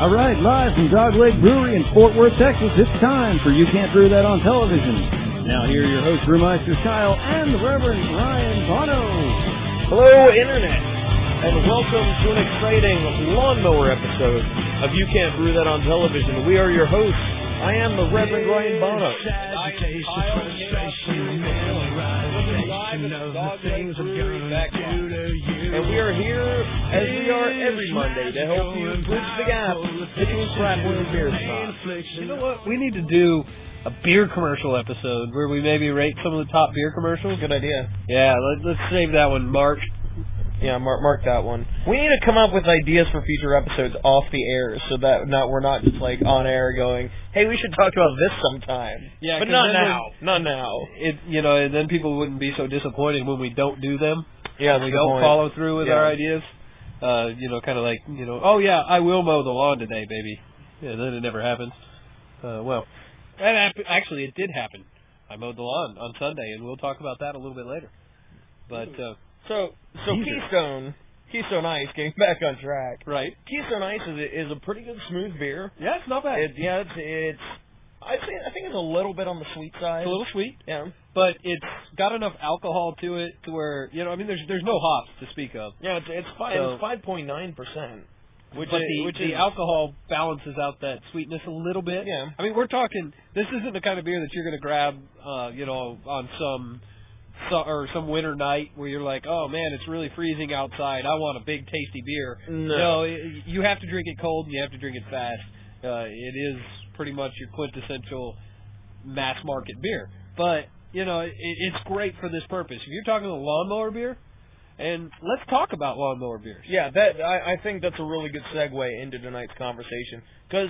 All right, live from Dogleg Brewery in Fort Worth, Texas, it's time for You Can't Brew That on Television. Now here are your hosts, Brewmeisters Kyle and the Reverend Ryan Bono. Hello, Internet, and welcome to an exciting lawnmower episode of You Can't Brew That on Television. We are your hosts. I am the Reverend Ryan Bono. And we are here, as we are every Monday, to help you bridge the gap between craft and beer spots. You know what? We need to do a beer commercial episode where we maybe rate some of the top beer commercials. Good idea. Yeah, let's save that one, March. Yeah, mark that one. We need to come up with ideas for future episodes off the air so that we're not just like on air going, hey, we should talk about this sometime. Yeah, but not now. Not now. And then people wouldn't be so disappointed when we don't do them. Yeah, we don't follow through with our ideas. Kind of like, oh yeah, I will mow the lawn today, baby. Yeah, then it never happens. Actually, it did happen. I mowed the lawn on Sunday, and we'll talk about that a little bit later. But So Keystone Ice, getting back on track. Right. Keystone Ice is a pretty good smooth beer. Yeah, it's not bad. I think it's a little bit on the sweet side. It's a little sweet. Yeah. But it's got enough alcohol to it to where, there's no hops to speak of. Yeah, it's 5.9%. The alcohol balances out that sweetness a little bit. Yeah. I mean, we're talking, this isn't the kind of beer that you're going to grab, on some winter night where you're like, oh man, it's really freezing outside, I want a big tasty beer. No, you have to drink it cold and you have to drink it fast. It is pretty much your quintessential mass market beer. But, it's great for this purpose. If you're talking a lawnmower beer, and let's talk about lawnmower beers. Yeah, I think that's a really good segue into tonight's conversation, because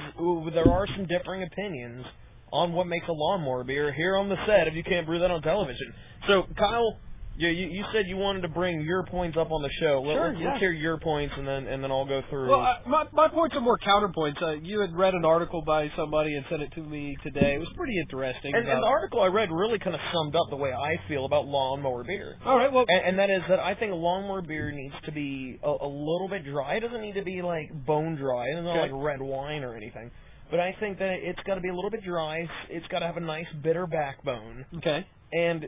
there are some differing opinions on what makes a lawnmower beer here on the set if You Can't Brew That on Television. So, Kyle, you said you wanted to bring your points up on the show. Let's hear your points, and then I'll go through. Well, my points are more counterpoints. You had read an article by somebody and sent it to me today. It was pretty interesting. And the article I read really kind of summed up the way I feel about lawnmower beer. All right, well, and that is that I think lawnmower beer needs to be a little bit dry. It doesn't need to be like bone dry. It's not like red wine or anything. But I think that it's got to be a little bit dry. It's got to have a nice bitter backbone. Okay. And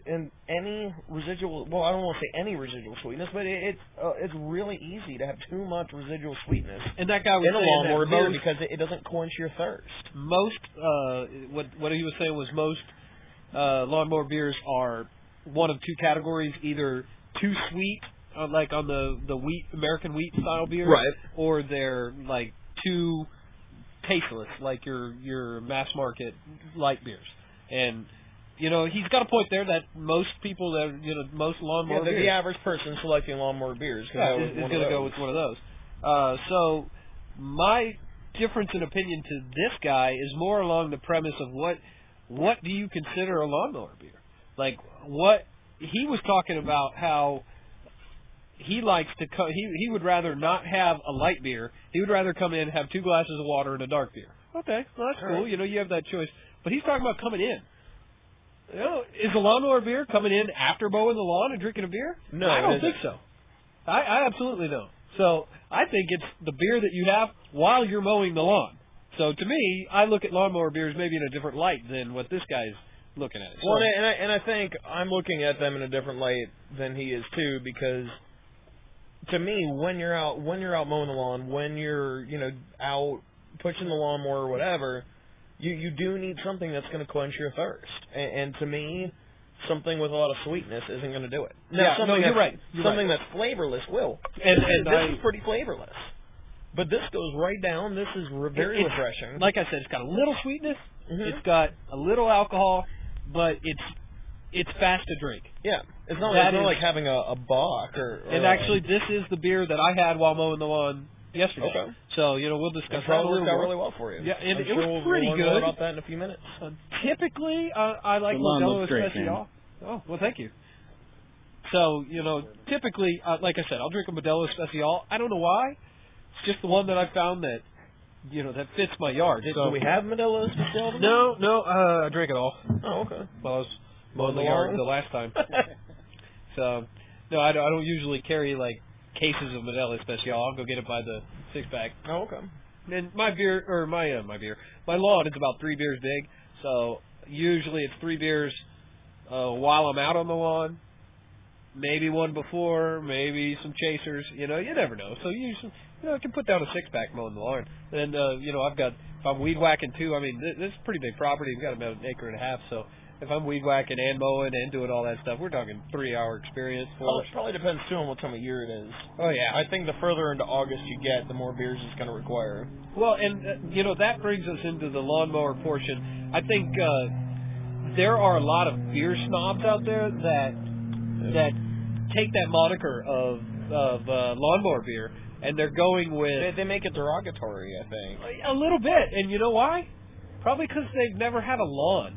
any residual, well, I don't want to say any residual sweetness, but it's really easy to have too much residual sweetness and that guy was in a lawnmower beer because it doesn't quench your thirst. Most, what he was saying was most lawnmower beers are one of two categories, either too sweet, like on the wheat American wheat style beer, right, or they're like too tasteless, like your mass market light beers. And he's got a point there that most people most lawnmower beers, the average person selecting lawnmower beers is going to go with one of those. So my difference in opinion to this guy is more along the premise of what do you consider a lawnmower beer? Like what he was talking about, how he likes to he would rather not have a light beer. He would rather come in, have 2 glasses of water and a dark beer. Okay, well that's cool. Right. You have that choice. But he's talking about coming in. Is a lawnmower beer coming in after mowing the lawn and drinking a beer? No, I don't think so. I absolutely don't. So I think it's the beer that you have while you're mowing the lawn. So to me, I look at lawnmower beers maybe in a different light than what this guy's looking at. Well, and I think I'm looking at them in a different light than he is too, because to me, when you're out mowing the lawn, when you're out pushing the lawnmower or whatever, you do need something that's going to quench your thirst. And to me, something with a lot of sweetness isn't going to do it. Now, you're right. Something that's flavorless will. And this is pretty flavorless. But this goes right down. This is very refreshing. Like I said, it's got a little sweetness. Mm-hmm. It's got a little alcohol, but it's fast to drink. Yeah. It's not like having a bock or and actually, this is the beer that I had while mowing the lawn yesterday. Okay. So, we'll discuss that a little worked out more. really well for you. Yeah, and I'm it sure was pretty we'll good. More about that in a few minutes. Typically, I like Modelo Especial. Oh, well, thank you. So, typically, like I said, I'll drink a Modelo Especial. I don't know why. It's just the one that I found that, that fits my yard. Do we have Modelo Especial? No, I drank it all. Oh, okay. While I was mowing the yard the last time. So, no, I don't usually carry, cases of Modelo Especial. I'll go get it by the 6-pack. Oh, okay. And my lawn is about 3 beers big, so usually it's 3 beers while I'm out on the lawn. Maybe one before, maybe some chasers. You never know. So usually, I can put down a 6-pack mowing the lawn. And I've got, if I'm weed whacking too. I mean, this is a pretty big property. We've got about 1.5 acres. So if I'm weed whacking and mowing and doing all that stuff, we're talking 3-hour experience. Well, it probably depends too on what time of year it is. Oh yeah, I think the further into August you get, the more beers it's going to require. Well, and that brings us into the lawnmower portion. I think there are a lot of beer snobs out there that take that moniker of lawnmower beer, and they're going with... They make it derogatory, I think. A little bit, and you know why? Probably because they've never had a lawn.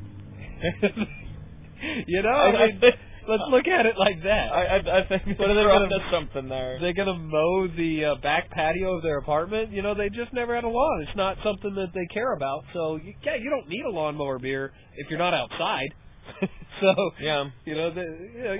Let's look at it like that. I think there's something there. They're going to mow the back patio of their apartment. They just never had a lawn. It's not something that they care about. So, you don't need a lawnmower beer if you're not outside. So, yeah,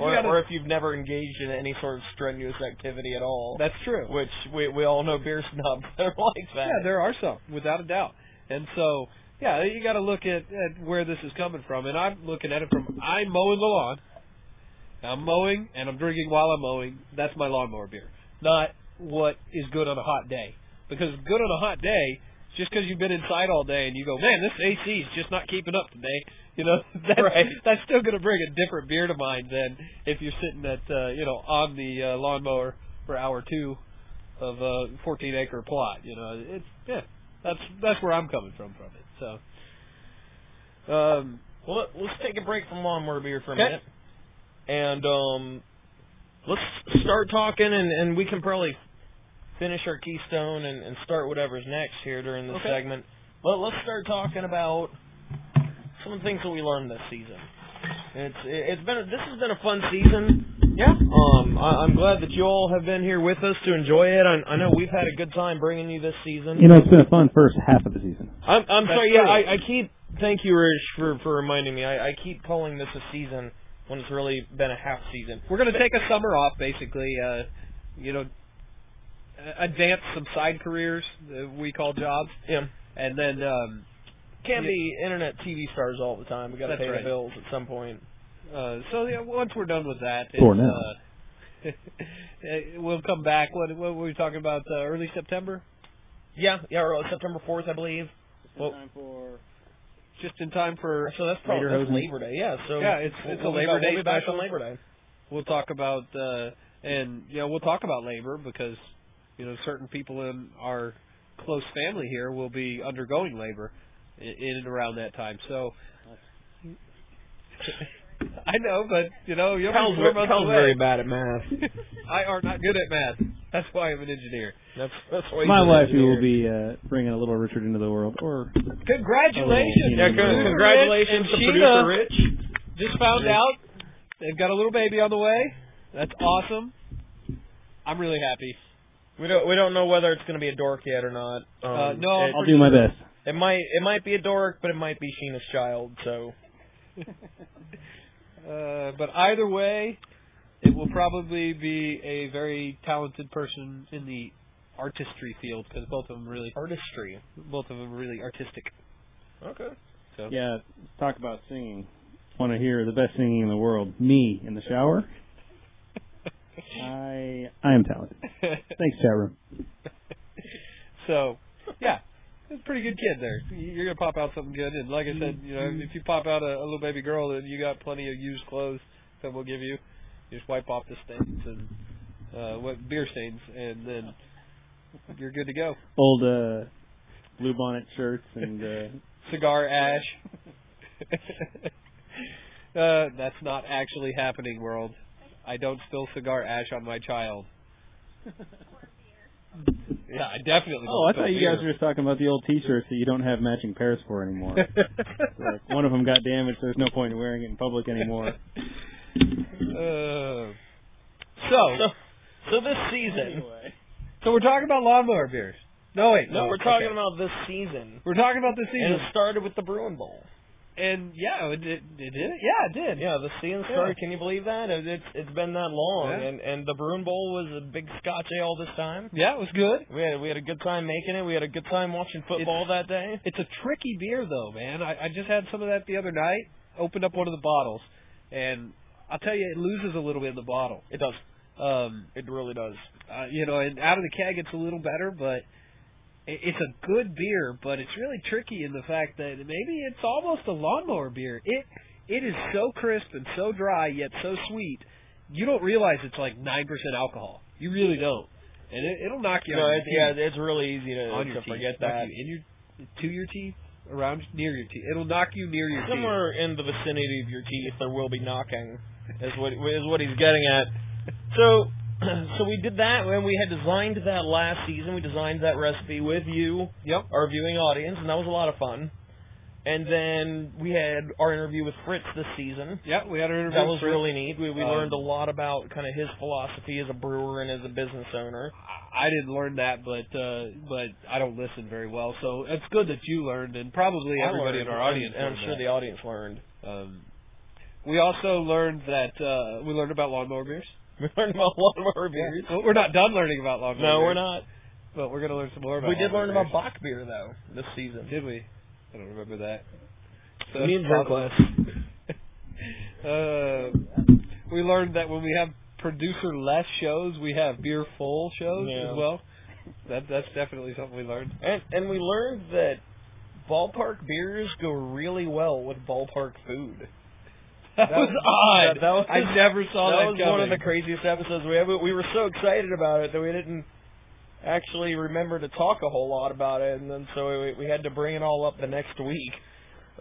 or if you've never engaged in any sort of strenuous activity at all. That's true. Which we all know beer snobs that are like that. Yeah, there are some, without a doubt. And so, yeah, you got to look at where this is coming from. And I'm looking at it from, I'm mowing the lawn. I'm mowing, and I'm drinking while I'm mowing. That's my lawnmower beer. Not what is good on a hot day. Because good on a hot day, just because you've been inside all day and you go, man, this AC is just not keeping up today. That's still going to bring a different beer to mind than if you're sitting at, on the lawnmower for hour 2 of a 14-acre plot. That's where I'm coming from it. So, well, let's take a break from lawnmower beer for a minute. And let's start talking, and we can probably finish our keystone and start whatever's next here during this segment. But let's start talking about some of the things that we learned this season. This has been a fun season. Yeah. I'm glad that you all have been here with us to enjoy it. I know we've had a good time bringing you this season. It's been a fun first half of the season. I'm sorry. Yeah, I keep. Thank you, Rich, for reminding me. I keep calling this a season when it's really been a half season. We're going to take a summer off, basically. Advance some side careers we call jobs. Yeah. And then can't be internet TV stars all the time. We got to pay the bills at some point. Once we're done with that, we'll come back. What were we talking about? Early September? Yeah, September 4th, I believe. Just in time for. So that's probably Labor Day. Yeah. So it's a Labor Day. We'll be back on Labor Day. We'll talk about we'll talk about labor because certain people in our close family here will be undergoing labor in and around that time. So I know, but you're Cal's very bad at math. I are not good at math. That's why I'm an engineer. That's why my wife who will be bringing a little Richard into the world. Or congratulations! Congratulations to producer Rich. Just found out they've got a little baby on the way. That's awesome. I'm really happy. We don't know whether it's going to be a dork yet or not. No, I'll do my best. It might be a dork, but it might be Sheena's child. So. But either way, it will probably be a very talented person in the artistry field because both of them really artistic. Okay. So. Yeah, talk about singing. Want to hear the best singing in the world? Me in the shower. I am talented. Thanks, chat room. So, yeah, it's a pretty good kid there. You're gonna pop out something good, and like I said, if you pop out a little baby girl, then you got plenty of used clothes that we'll give you. You just wipe off the stains and beer stains, and then you're good to go. Old blue bonnet shirts and cigar ash. That's not actually happening, world. I don't spill cigar ash on my child. Yeah, I definitely don't. Oh, I thought you guys were just talking about the old T-shirts that you don't have matching pairs for anymore. Like one of them got damaged, so there's no point in wearing it in public anymore. So this season. Anyway. So we're talking about lawnmower beers. No, wait. No, we're talking about this season. We're talking about this season. And it started with the Brewing Bowl. And yeah, it did. Yeah, it did. Yeah, the season started. Can you believe that? It's been that long, and the Brewing Bowl was a big Scotch ale this time. Yeah, it was good. We had a good time making it. We had a good time watching football that day. It's a tricky beer, though, man. I just had some of that the other night. Opened up one of the bottles, and I'll tell you, it loses a little bit in the bottle. It does. It really does. And out of the keg, it's a little better, but it's a good beer. But it's really tricky in the fact that maybe it's almost a lawnmower beer. It is so crisp and so dry, yet so sweet. You don't realize it's like 9% alcohol. You really don't, and it'll knock you. It's really easy to forget that. To your teeth. Near your teeth. It'll knock you near your Somewhere teeth. in the vicinity of your teeth, there will be knocking, is what he's getting at. So we did that, and we had designed that last season. We designed that recipe with you, our viewing audience, and that was a lot of fun. And then we had our interview with Fritz this season. Yeah, we had our interview. That was really neat. We learned a lot about kind of his philosophy as a brewer and as a business owner. I didn't learn that, but I don't listen very well, so it's good that you learned, and probably everybody in our audience. And I'm sure the audience learned. We also learned that we learned about lawnmower beers. We learned about lawnmower beers. Well, we're not done learning about lawnmower beers. No, we're not. But we're going to learn some more about. We did learn about Bach beer though this season. Did we? I don't remember that. So me and Joe class. We learned that when we have producer-less shows, we have beer-full shows as well. That's definitely something we learned. And we learned that ballpark beers go really well with ballpark food. That was odd. I never saw that coming. That was one of the craziest episodes we ever. We were so excited about it that we didn't actually remember to talk a whole lot about it, and then so we had to bring it all up the next week.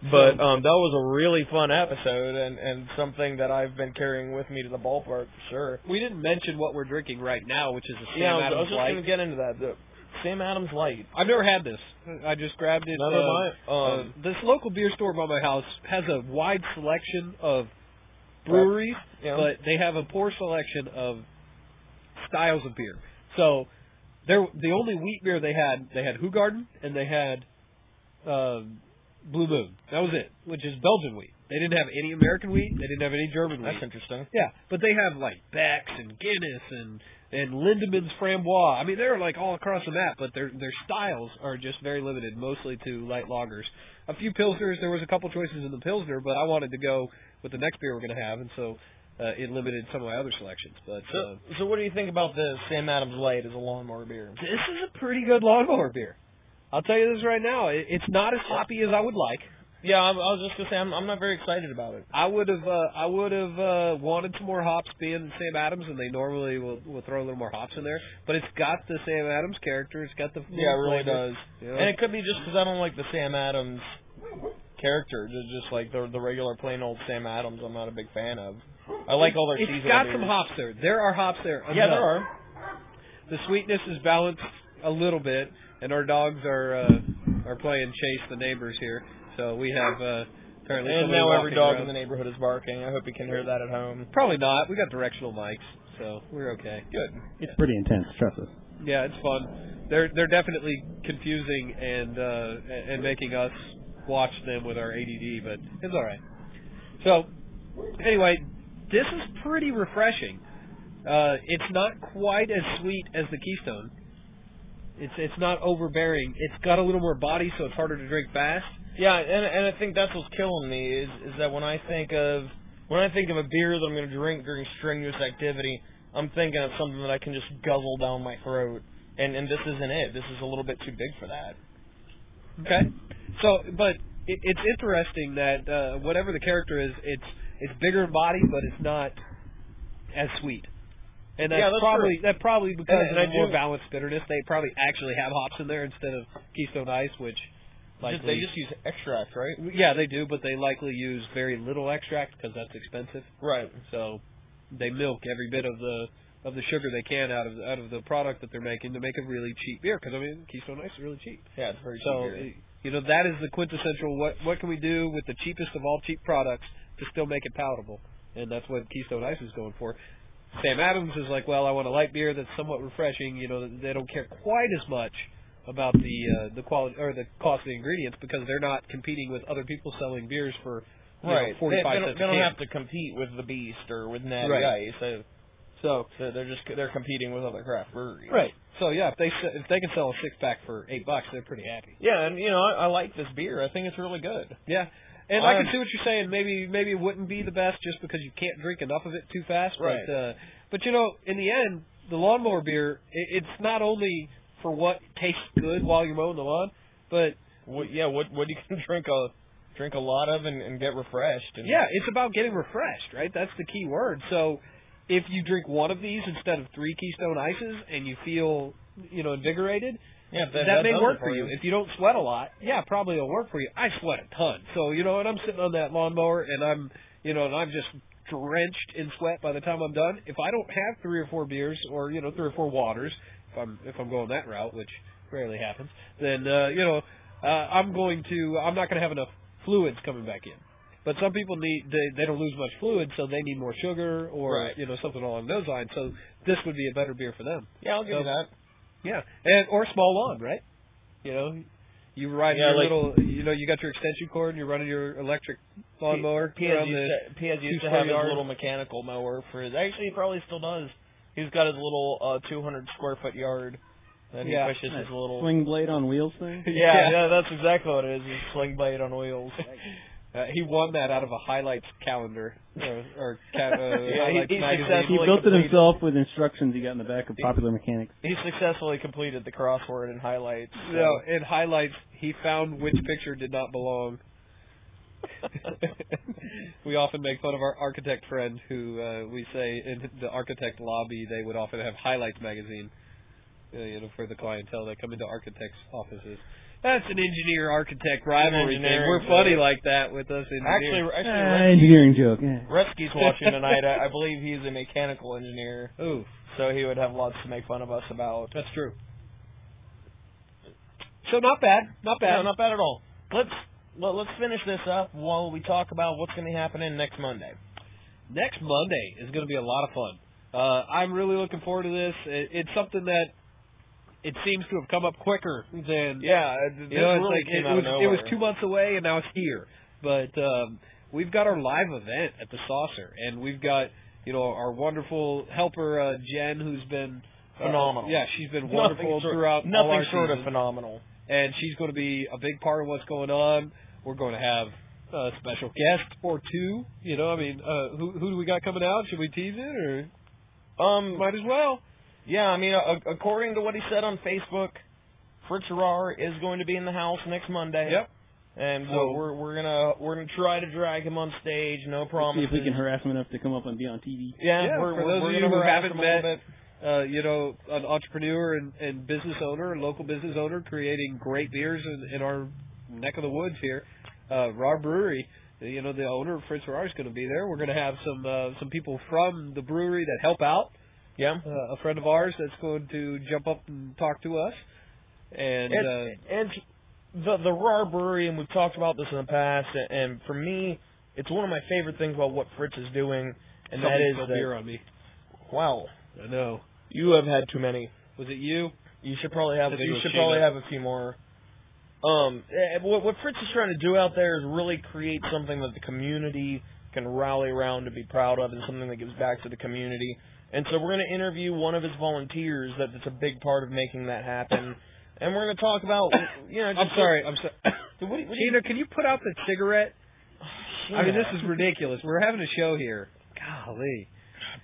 But that was a really fun episode, and something that I've been carrying with me to the ballpark for sure. We didn't mention what we're drinking right now, which is a Sam Adams Light. I was just going to get into that. The Sam Adams Light. I've never had this. I just grabbed it. This local beer store by my house has a wide selection of breweries, but they have a poor selection of styles of beer. So the only wheat beer they had Hoegaarden, and they had Blue Moon. That was it, which is Belgian wheat. They didn't have any American wheat. They didn't have any German wheat. That's interesting. Yeah, but they have like Beck's and Guinness and Lindemann's Framboise. I mean, they're like all across the map, but their styles are just very limited, mostly to light lagers. A few Pilsners. There was a couple choices in the Pilsner, but I wanted to go with the next beer we're going to have, and so it limited some of my other selections. But so what do you think about the Sam Adams Light as a lawnmower beer? This is a pretty good lawnmower beer. I'll tell you this right now. It's not as hoppy as I would like. Yeah, I was just gonna say I'm not very excited about it. I would have wanted some more hops, being Sam Adams, and they normally will throw a little more hops in there. But it's got the Sam Adams character. It's got the it really flavor. does. And it could be just because I don't like the Sam Adams character, just like the regular plain old Sam Adams. I'm not a big fan of. I like all their seasonal It's got beers. some hops there. There are hops there. Yeah, there are. The sweetness is balanced a little bit, and our dogs are playing chase the neighbors here. So we have apparently. And now every dog in the neighborhood is barking. I hope you can hear that at home. Probably not. We got directional mics, so we're okay. Good. It's pretty intense. Trust us. Yeah, it's fun. They're definitely confusing and making us watch them with our ADD, but it's all right. So anyway, this is pretty refreshing. It's not quite as sweet as the Keystone. It's not overbearing. It's got a little more body, so it's harder to drink fast. Yeah, and I think that's what's killing me is that when I think of a beer that I'm going to drink during strenuous activity, I'm thinking of something that I can just guzzle down my throat. And this isn't it. This is a little bit too big for that. Okay. So, but it's interesting that whatever the character is, it's bigger in body, but it's not as sweet. And that's probably because of the more balanced bitterness. They probably actually have hops in there instead of Keystone Ice, which they just use extract, right? Yeah, they do, but they likely use very little extract because that's expensive. Right. So they milk every bit of the sugar they can out of the product that they're making to make a really cheap beer. Because I mean, Keystone Ice is really cheap. Yeah, it's very cheap beer. You know, that is the quintessential. What can we do with the cheapest of all cheap products to still make it palatable? And that's what Keystone Ice is going for. Sam Adams is like, well, I want a light beer that's somewhat refreshing. You know, they don't care quite as much about the quality or the cost of the ingredients because they're not competing with other people selling beers for right. 45 cents. They don't have to compete with the Beast or with Natty Ice. So they're competing with other craft breweries. Right. So yeah, if they can sell a 6-pack for $8, they're pretty happy. Yeah, and I like this beer. I think it's really good. Yeah. And I can see what you're saying. Maybe it wouldn't be the best just because you can't drink enough of it too fast. Right. But in the end, the lawnmower beer, it's not only for what tastes good while you're mowing the lawn, but what you can drink a lot of and get refreshed. Yeah, it's about getting refreshed, right? That's the key word. So if you drink one of these instead of 3 Keystone Ices and you feel invigorated. Yeah, that may work for you. If you don't sweat a lot, probably it'll work for you. I sweat a ton. So, and I'm sitting on that lawnmower and I'm just drenched in sweat by the time I'm done. If I don't have 3 or 4 beers or, 3 or 4 waters, if I'm going that route, which rarely happens, then, I'm not going to have enough fluids coming back in. But some people they don't lose much fluid, so they need more sugar or, something along those lines. So this would be a better beer for them. Yeah, I'll give you that. Yeah, or small lawn, right? You ride your little, you got your extension cord and you're running your electric lawnmower. Piaz used to have his little mechanical mower for his. Actually, he probably still does. He's got his little 200 square foot yard that he pushes his little swing blade on wheels thing. Yeah, that's exactly what it is. His swing blade on wheels. He won that out of a highlights calendar highlights magazine. He built it himself with instructions he got in the back of Popular Mechanics. He successfully completed the crossword in highlights. So. No, in highlights, he found which picture did not belong. We often make fun of our architect friend who we say in the architect lobby they would often have highlights magazine for the clientele that come into architects' offices. That's an engineer-architect rivalry thing. We're funny like that with us engineers. Actually, engineering joke. Yeah. Resky's watching tonight. I believe he's a mechanical engineer. Ooh. So he would have lots to make fun of us about. That's true. So not bad. Not bad. No, not bad at all. Let's finish this up while we talk about what's going to be happening next Monday. Next Monday is going to be a lot of fun. I'm really looking forward to this. It's something that it seems to have come up quicker than it was 2 months away and now it's here. But we've got our live event at the Saucer, and we've got our wonderful helper Jen, who's been phenomenal. She's been wonderful throughout all our short seasons. of phenomenal. And she's going to be a big part of what's going on. We're going to have a special guest or two. Who do we got coming out? Should we tease it or? Might as well. Yeah, according to what he said on Facebook, Fritz Rohr is going to be in the house next Monday. Yep. And so we're gonna try to drag him on stage. No promises. See if we can harass him enough to come up and be on TV. Yeah, for those of you who haven't met, an entrepreneur and business owner, local business owner, creating great beers in our neck of the woods here, Rohr Brewery. The owner of Fritz Rohr is going to be there. We're going to have some people from the brewery that help out. Yeah, a friend of ours that's going to jump up and talk to us, and the Rohr Brewery, and we've talked about this in the past. And for me, it's one of my favorite things about what Fritz is doing, and that is beer on me. Wow, I know you have had too many. Was it you? You should probably have. You should probably have a few more. What Fritz is trying to do out there is really create something that the community can rally around to be proud of, and something that gives back to the community. And so we're going to interview one of his volunteers that's a big part of making that happen. And we're going to talk about, I'm sorry. Gina, can you put out the cigarette? This is ridiculous. We're having a show here. Golly.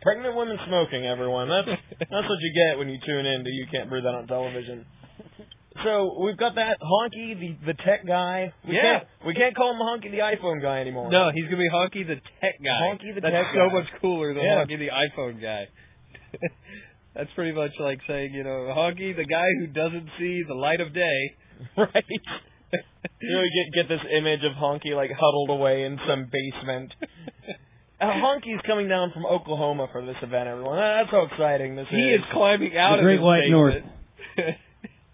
Pregnant women smoking, everyone. That's what you get when you tune in to You Can't Brew That on Television. So we've got that Honky, the tech guy. We can't call him Honky, the iPhone guy anymore. No, he's going to be Honky, the tech guy. Honky, the tech guy. That's so much cooler than Honky, the iPhone guy. That's pretty much like saying, Honky, the guy who doesn't see the light of day. Right. Get this image of Honky huddled away in some basement. Honky's coming down from Oklahoma for this event, everyone. That's how exciting this is. He is climbing out of the Great White North.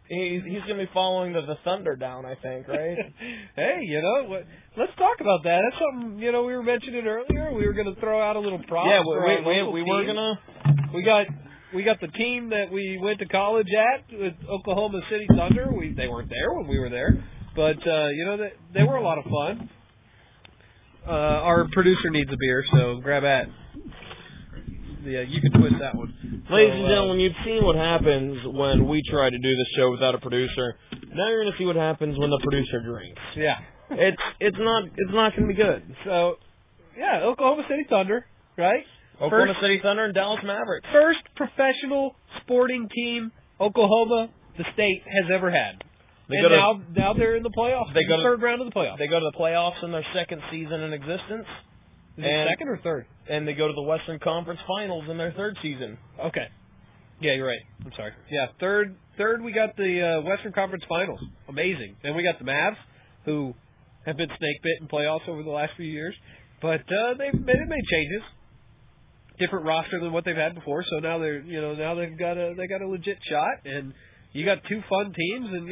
He's going to be following the Thunder down, I think, right? Hey, let's talk about that. That's something, we were mentioning earlier. We were going to throw out a little prop. Yeah, we were going to. We got we got the team that we went to college at with Oklahoma City Thunder. They weren't there when we were there, but they were a lot of fun. Our producer needs a beer, so grab at. Yeah, you can twist that one. Ladies and gentlemen, you've seen what happens when we try to do this show without a producer. Now you're going to see what happens when the producer drinks. Yeah, it's not going to be good. So, yeah, Oklahoma City Thunder, right? Oklahoma City Thunder and Dallas Mavericks. First professional sporting team Oklahoma, the state, has ever had. Now they're in the playoffs. They go to the third round of the playoffs. They go to the playoffs in their second season in existence. Is it second or third? And they go to the Western Conference Finals in their third season. Okay. Yeah, you're right. I'm sorry. Yeah, third we got the Western Conference Finals. Amazing. Then we got the Mavs, who have been snake bit in playoffs over the last few years. But they've made changes. Different roster than what they've had before, so now they've got a legit shot, and you got two fun teams, and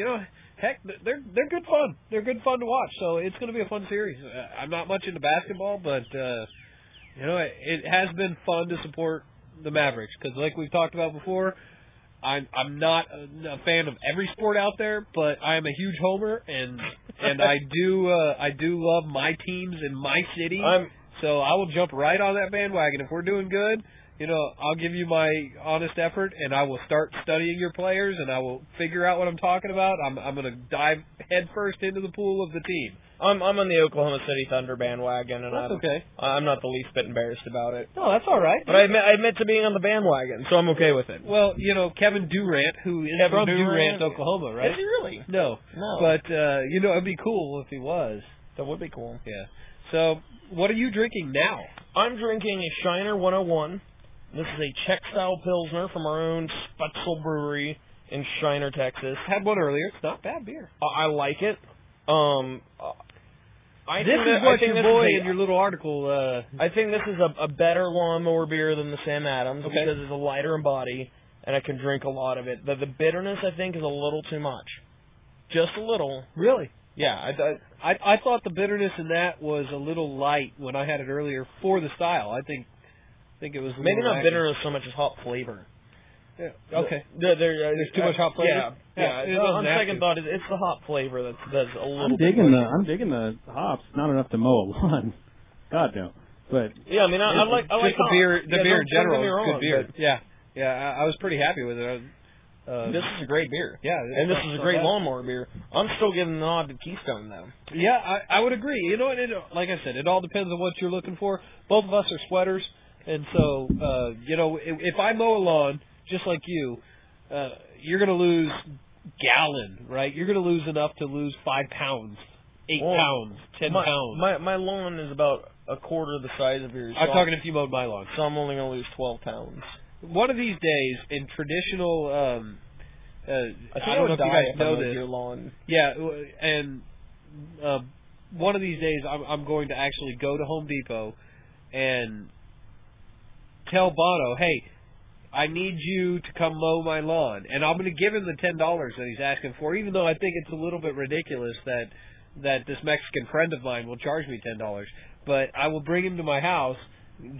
heck, they're good fun. They're good fun to watch. So it's going to be a fun series. I'm not much into basketball, but it has been fun to support the Mavericks because, like we've talked about before, I'm not a fan of every sport out there, but I am a huge homer, and I do love my teams in my city. So I will jump right on that bandwagon if we're doing good. I'll give you my honest effort, and I will start studying your players, and I will figure out what I'm talking about. I'm going to dive headfirst into the pool of the team. I'm on the Oklahoma City Thunder bandwagon, and that's okay. I'm not the least bit embarrassed about it. No, that's all right. But I admit to being on the bandwagon, so I'm okay with it. Well, Kevin Durant, who is from Durant, Oklahoma, right? Is he really? No. But it'd be cool if he was. That would be cool. Yeah. So, what are you drinking now? I'm drinking a Shiner 101. This is a Czech-style Pilsner from our own Dogleg Brewery in Shiner, Texas. Had one earlier. It's not bad beer. I like it. In your little article... I think this is a better lawnmower beer than the Sam Adams because it's a lighter in body, and I can drink a lot of it. The bitterness, I think, is a little too much. Just a little. Really? Yeah. I thought the bitterness in that was a little light when I had it earlier for the style. I think it was maybe not bitterness so much as hop flavor. Yeah. Okay. There's too much hop flavor. Yeah. On second thought, it's the hop flavor that's a little. I'm digging the hops. Not enough to mow a lawn. God no. But yeah, I mean, I like the beer. The beer in general is good beer. Yeah. Yeah. I was pretty happy with it. This is a great beer. Yeah. And this is a great lawnmower beer. I'm still giving the nod to Keystone, though. Yeah, I would agree. Like I said, it all depends on what you're looking for. Both of us are sweaters, and so, if I mow a lawn, just like you, you're going to lose gallon, right? You're going to lose enough to lose 5 pounds, 8 pounds, 10 pounds. My lawn is about a quarter the size of yours. I'm talking if you mowed my lawn. So I'm only going to lose 12 pounds. One of these days, in traditional, I don't know if you guys know this. Your lawn. Yeah, and one of these days, I'm going to actually go to Home Depot and tell Bono, hey, I need you to come mow my lawn, and I'm going to give him the $10 that he's asking for, even though I think it's a little bit ridiculous that this Mexican friend of mine will charge me $10. But I will bring him to my house,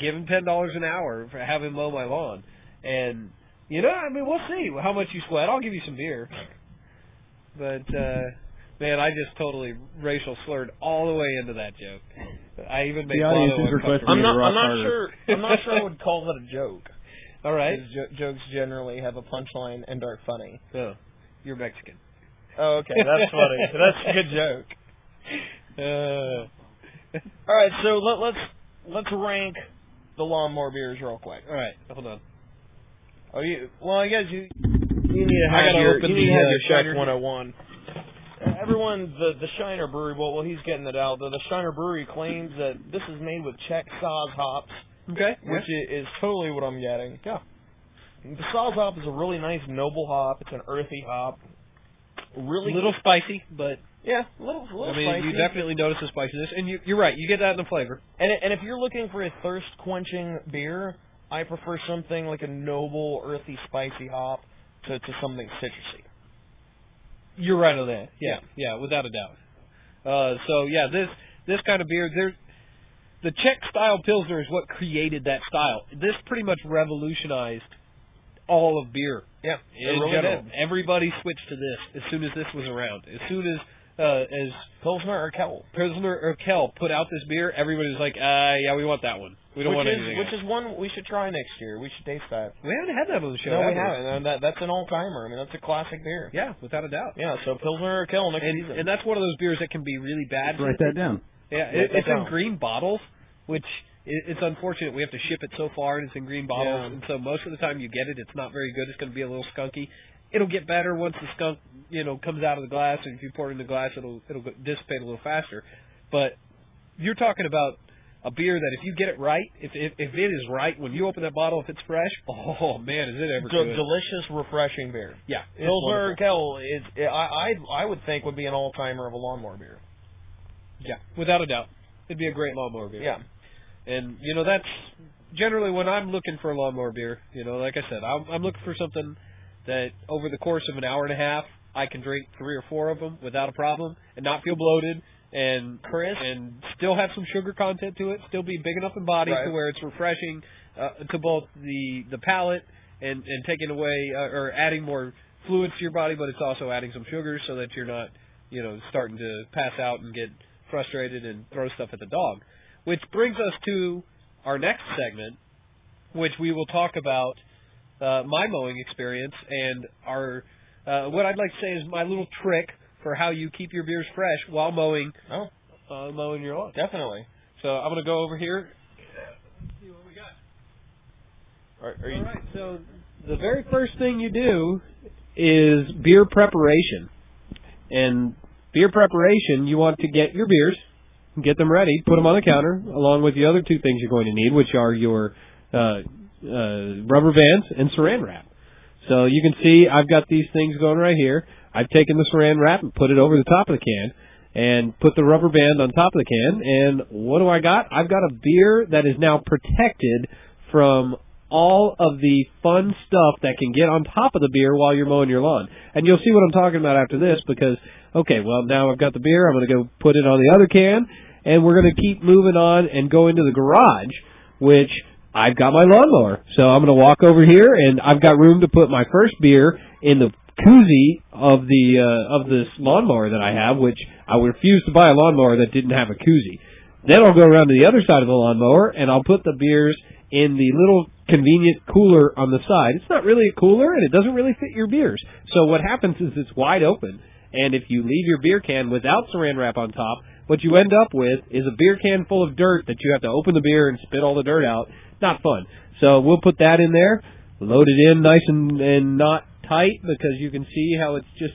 give him $10 an hour for have him mow my lawn, and we'll see how much you sweat. I'll give you some beer. But man, I just totally racial slurred all the way into that joke. I even made Bono uncomfortable. I'm not sure I would call that a joke. All right. Jokes generally have a punchline and are funny. Oh, you're Mexican. Oh, okay, that's funny. That's a good joke. All right, so let's rank the lawnmower beers real quick. All right, hold on. Oh, I guess you need to have your Shiner 101. Everyone, the Shiner Brewery, well, he's getting it out. The Shiner Brewery claims that this is made with Czech Saaz hops. Okay. Which is totally what I'm getting. Yeah. The Saaz hop is a really nice, noble hop. It's an earthy hop. Really little spicy, but yeah, little spicy. You definitely notice the spiciness, and you're right. You get that in the flavor. And if you're looking for a thirst-quenching beer, I prefer something like a noble, earthy, spicy hop to something citrusy. You're right on that. Yeah, without a doubt. So yeah, this kind of beer, the Czech style Pilsner is what created that style. This pretty much revolutionized all of beer. Yeah, In really general. did. Everybody switched to this as soon as this was around. As soon as Pilsner or Kel put out this beer, everybody was like, yeah, we want that one. We don't want anything Which else. is one we should try next year. We should taste that. We haven't had that on the show. No, we ever. haven't. And that's an all-timer. I mean, that's a classic beer. Yeah, without a doubt. Yeah, so Pilsner or Kel next season. And that's one of those beers that can be really bad. Write that down. Yeah, it's in green bottles, which it's unfortunate. We have to ship it so far, and it's in green bottles, and so most of the time you get it, it's not very good. It's going to be a little skunky. It'll get better once the skunk, comes out of the glass, and if you pour it in the glass, it'll dissipate a little faster. But you're talking about a beer that if you get it right, if it is right, when you open that bottle, if it's fresh, oh man, is it ever good. Delicious, refreshing beer. Yeah. Pilsner or Kel, I would think would be an all-timer of a lawnmower beer. Yeah, without a doubt. It'd be a great lawnmower beer. Yeah. And, that's generally when I'm looking for a lawnmower beer. Like I said, I'm looking for something that over the course of an hour and a half, I can drink 3 or 4 of them without a problem and not feel bloated and crisp and still have some sugar content to it, still be big enough in body to where it's refreshing to both the palate and taking away or adding more fluids to your body, but it's also adding some sugar so that you're not, starting to pass out and get frustrated and throw stuff at the dog. Which brings us to our next segment, which we will talk about my mowing experience and our what I'd like to say is my little trick for how you keep your beers fresh while mowing mowing your lawn. Definitely. So I'm going to go over here. Let's see what we got. All right. So the very first thing you do is beer preparation. And beer preparation, you want to get your beers, get them ready, put them on the counter, along with the other 2 things you're going to need, which are your rubber bands and saran wrap. So you can see I've got these things going right here. I've taken the saran wrap and put it over the top of the can and put the rubber band on top of the can. And what do I got? I've got a beer that is now protected from all of the fun stuff that can get on top of the beer while you're mowing your lawn. And you'll see what I'm talking about after this because, okay, well, now I've got the beer. I'm going to go put it on the other can. And we're going to keep moving on and go into the garage, which I've got my lawnmower. So I'm going to walk over here, and I've got room to put my first beer in the koozie of this lawnmower that I have, which I refuse to buy a lawnmower that didn't have a koozie. Then I'll go around to the other side of the lawnmower, and I'll put the beers in the little convenient cooler on the side. It's not really a cooler, and it doesn't really fit your beers. So what happens is it's wide open, and if you leave your beer can without saran wrap on top, what you end up with is a beer can full of dirt that you have to open the beer and spit all the dirt out. Not fun. So we'll put that in there, load it in nice and not tight because you can see how it's just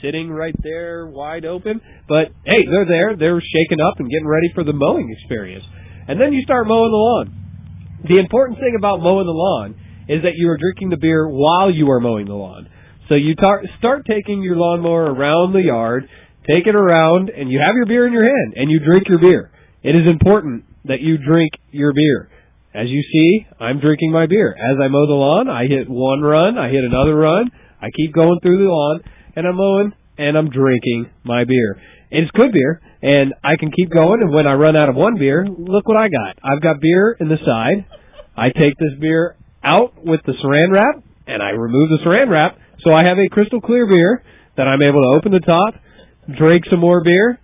sitting right there wide open. But, hey, they're there. They're shaking up and getting ready for the mowing experience. And then you start mowing the lawn. The important thing about mowing the lawn is that you are drinking the beer while you are mowing the lawn. So you start taking your lawnmower around the yard, take it around, and you have your beer in your hand, and you drink your beer. It is important that you drink your beer. As you see, I'm drinking my beer. As I mow the lawn, I hit one run, I hit another run, I keep going through the lawn, and I'm mowing, and I'm drinking my beer. It's good beer, and I can keep going, and when I run out of one beer, look what I got. I've got beer in the side. I take this beer out with the saran wrap, and I remove the saran wrap, so I have a crystal clear beer that I'm able to open the top, drink some more beer,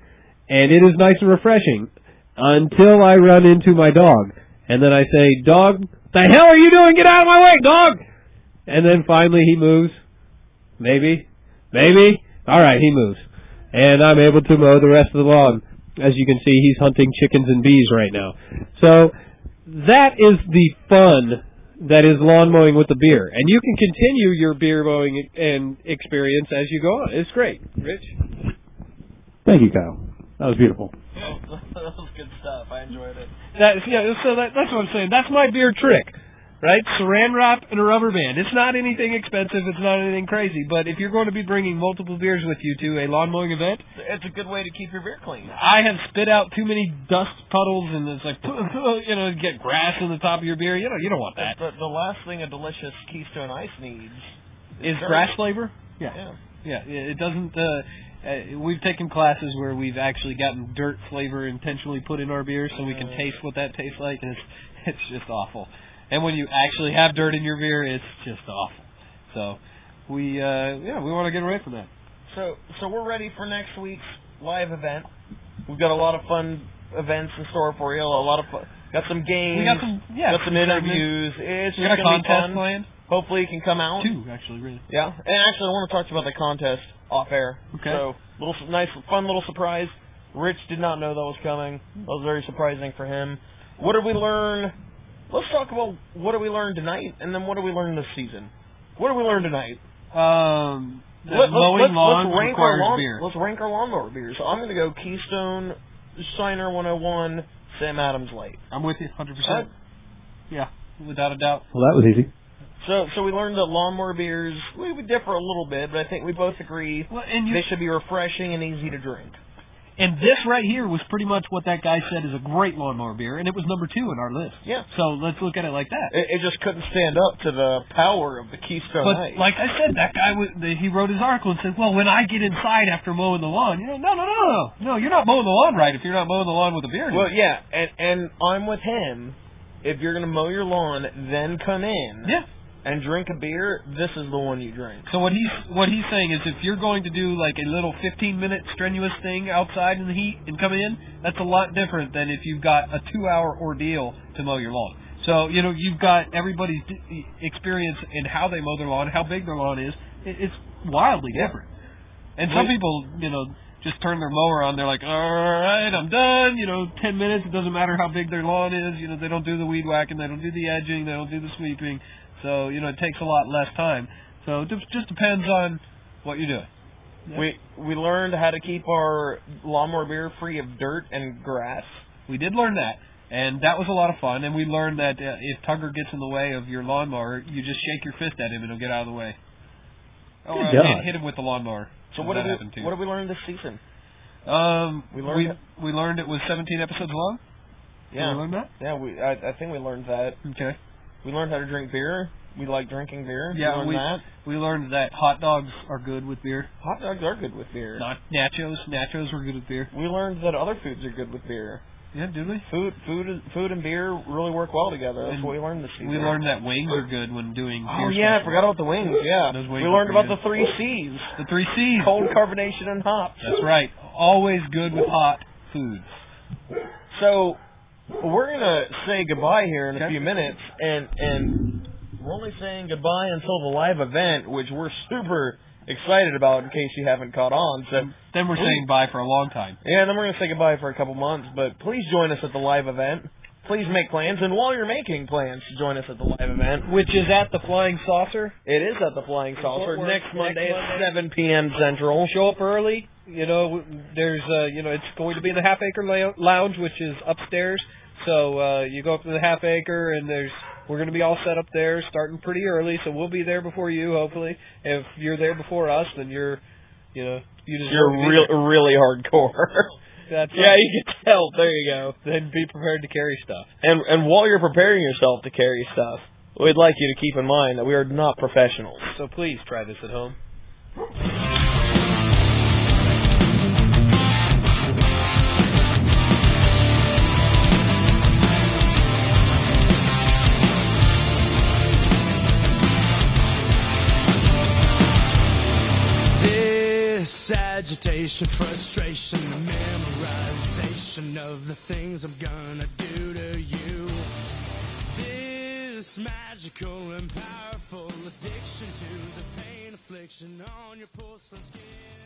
and it is nice and refreshing until I run into my dog. And then I say, dog, the hell are you doing? Get out of my way, dog! And then finally he moves. Maybe. All right, he moves. And I'm able to mow the rest of the lawn. As you can see, he's hunting chickens and bees right now. So that is the fun that is lawn mowing with the beer. And you can continue your beer mowing and experience as you go on. It's great. Rich? Thank you, Kyle. That was beautiful. That was good stuff. I enjoyed it. That's what I'm saying. That's my beer trick, right? Saran wrap and a rubber band. It's not anything expensive. It's not anything crazy. But if you're going to be bringing multiple beers with you to a lawn mowing event, it's a good way to keep your beer clean. I have spit out too many dust puddles, and it's like, get grass in the top of your beer. You don't want that. The last thing a delicious Keystone Ice needs is grass flavor. Yeah. It doesn't. We've taken classes where we've actually gotten dirt flavor intentionally put in our beer so we can taste what that tastes like, and it's just awful. And when you actually have dirt in your beer, it's just awful. So we want to get away from that. So we're ready for next week's live event. We've got a lot of fun events in store for you. Got some games. Got some interviews. It's we got a contest planned. Hopefully it can come out. 2, actually, really. Yeah, and actually I want to talk to you about the contest off air. Okay. So fun little surprise. Rich did not know that was coming. That was very surprising for him. What did we learn? Let's talk about what did we learn tonight, and then what did we learn this season. What did we learn tonight? Mowing lawns requires beer. Let's rank our lawnmower beers. So I'm going to go Keystone, Shiner 101, Sam Adams Light. I'm with you, 100%. Yeah, without a doubt. Well, that was easy. So we learned that lawnmower beers, we differ a little bit, but I think we both agree they should be refreshing and easy to drink. And this right here was pretty much what that guy said is a great lawnmower beer, and it was number 2 in our list. Yeah. So let's look at it like that. It just couldn't stand up to the power of the Keystone But Light. like I said, that guy he wrote his article and said, well, when I get inside after mowing the lawn, no, you're not mowing the lawn right if you're not mowing the lawn with a beer in Well, it. yeah, and I'm with him. If you're going to mow your lawn, then come in. Yeah. And drink a beer, this is the one you drink. So what he's saying is if you're going to do like a little 15-minute strenuous thing outside in the heat and come in, that's a lot different than if you've got a 2-hour ordeal to mow your lawn. So, you've got everybody's experience in how they mow their lawn, how big their lawn is. It's wildly different. And some people, just turn their mower on. They're like, all right, I'm done. 10 minutes. It doesn't matter how big their lawn is. They don't do the weed whacking. They don't do the edging. They don't do the sweeping. So, it takes a lot less time. So it just depends on what you're doing. Yeah. We learned how to keep our lawnmower beer free of dirt and grass. We did learn that. And that was a lot of fun. And we learned that if Tugger gets in the way of your lawnmower, you just shake your fist at him and he'll get out of the way. And hit him with the lawnmower. So what did we learn this season? We learned it was 17 episodes long. Yeah. Did we learn that? Yeah, I think we learned that. Okay. We learned how to drink beer. We like drinking beer. Yeah, we learned that hot dogs are good with beer. Hot dogs are good with beer. Not nachos. Nachos were good with beer. We learned that other foods are good with beer. Yeah, did we? Food and beer really work well together. That's what we learned this season. We learned that wings are good when doing beer. Oh yeah, I forgot about the wings. Yeah, those wings we learned about good. the 3 C's. The 3 C's. Cold, carbonation, and hops. That's right. Always good with hot foods. So we're gonna say goodbye here in a few minutes, and we're only saying goodbye until the live event, which we're super excited about in case you haven't caught on. So then we're saying bye for a long time. Yeah, then we're going to say goodbye for a couple months, but please join us at the live event. Please make plans, and while you're making plans to join us at the live event, which is at the Flying Saucer. It is at the Flying Saucer next Monday at 7 p.m. Central. Show up early. There's it's going to be in the Half Acre Lounge, which is upstairs. So you go up to the Half Acre, and we're going to be all set up there, starting pretty early. So we'll be there before you, hopefully. If you're there before us, then you're really hardcore. That's yeah, right. you can tell. There you go. Then be prepared to carry stuff. And while you're preparing yourself to carry stuff, we'd like you to keep in mind that we are not professionals. So please try this at home. Agitation, frustration, the memorization of the things I'm gonna do to you. This magical and powerful addiction to the pain affliction on your porcelain skin.